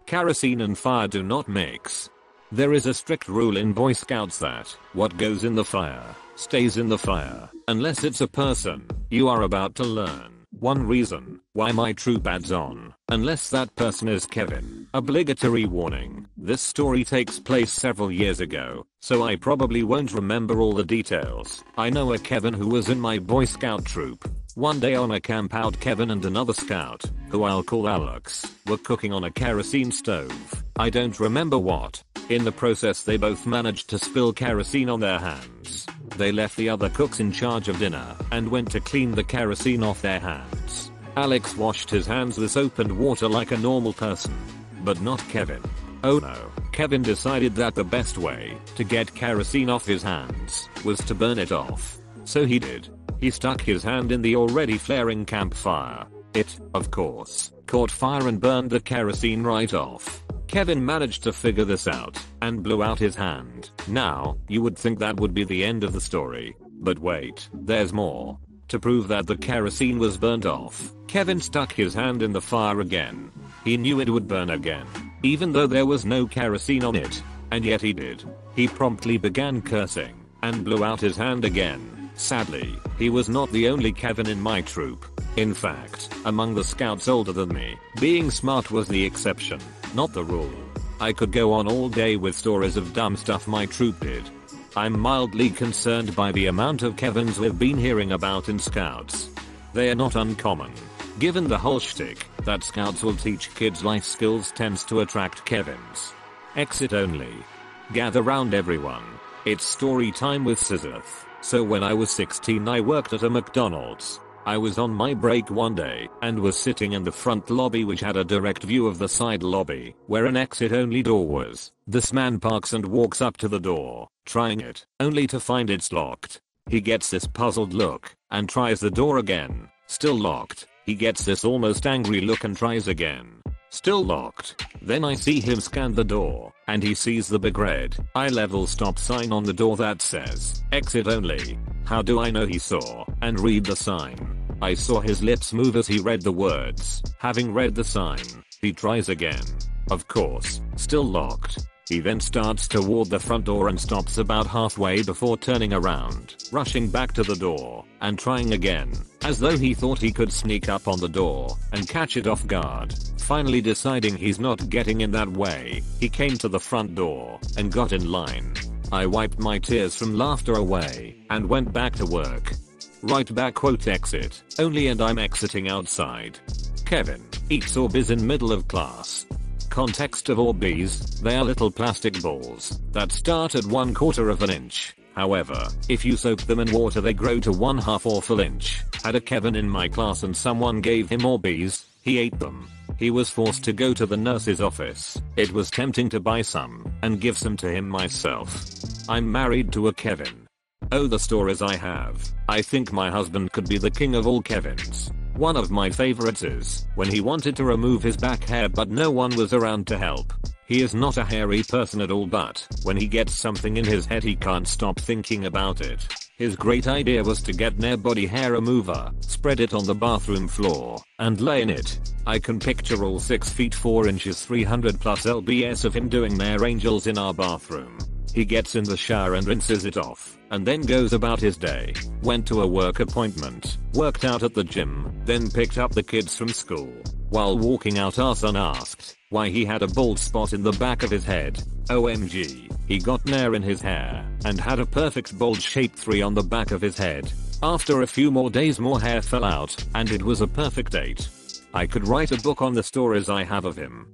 Kerosene and fire do not mix. There is a strict rule in Boy Scouts that what goes in the fire stays in the fire, unless it's a person. You are about to learn one reason why my troop adds on, unless that person is Kevin. Obligatory warning, this story takes place several years ago, so I probably won't remember all the details. I know a Kevin who was in my Boy Scout troop. One day on a camp out, Kevin and another scout, who I'll call Alex, were cooking on a kerosene stove. I don't remember what. In the process they both managed to spill kerosene on their hands. They left the other cooks in charge of dinner and went to clean the kerosene off their hands. Alex washed his hands with soap and water like a normal person. But not Kevin. Oh no, Kevin decided that the best way to get kerosene off his hands was to burn it off. So he did. He stuck his hand in the already flaring campfire. It, of course, caught fire and burned the kerosene right off. Kevin managed to figure this out and blew out his hand. Now, you would think that would be the end of the story. But wait, there's more. To prove that the kerosene was burnt off, Kevin stuck his hand in the fire again. He knew it would burn again, even though there was no kerosene on it. And yet he did. He promptly began cursing and blew out his hand again. Sadly, he was not the only Kevin in my troop. In fact, among the scouts older than me, being smart was the exception, not the rule. I could go on all day with stories of dumb stuff my troop did. I'm mildly concerned by the amount of Kevins we've been hearing about in scouts. They are not uncommon. Given the whole shtick that scouts will teach kids life skills tends to attract Kevins. Exit only. Gather round everyone. It's story time with Sisyph. So when I was 16 I worked at a McDonald's. I was on my break one day and was sitting in the front lobby, which had a direct view of the side lobby where an exit only door was. This man parks and walks up to the door, trying it, only to find it's locked. He gets this puzzled look and tries the door again. Still locked. He gets this almost angry look and tries again. Still locked. Then I see him scan the door, and he sees the big red eye level stop sign on the door that says exit only. How do I know he saw and read the sign? I saw his lips move as he read the words. Having read the sign, he tries again. Of course, still locked. He then starts toward the front door and stops about halfway before turning around, rushing back to the door, and trying again, as though he thought he could sneak up on the door and catch it off guard. Finally deciding he's not getting in that way, he came to the front door and got in line. I wiped my tears from laughter away and went back to work. Right back quote exit only, and I'm exiting outside. Kevin eats Orbeez in middle of class. Context of Orbeez: they are little plastic balls that start at 1/4 of an inch. However, if you soak them in water they grow to 1/2 or full inch. Had a Kevin in my class and someone gave him Orbeez, he ate them. He was forced to go to the nurse's office. It was tempting to buy some and give some to him myself. I'm married to a Kevin. Oh, the stories I have. I think my husband could be the king of all Kevins. One of my favorites is when he wanted to remove his back hair but no one was around to help. He is not a hairy person at all, but when he gets something in his head he can't stop thinking about it. His great idea was to get an body hair remover, spread it on the bathroom floor, and lay in it. I can picture all 6 feet 4 inches 300 plus LBS of him doing their angels in our bathroom. He gets in the shower and rinses it off, and then goes about his day. Went to a work appointment, worked out at the gym, then picked up the kids from school. While walking out, our son asked why he had a bald spot in the back of his head. OMG, he got nair in his hair and had a perfect bald shaped 3 on the back of his head. After a few more days more hair fell out and it was a perfect 8. I could write a book on the stories I have of him.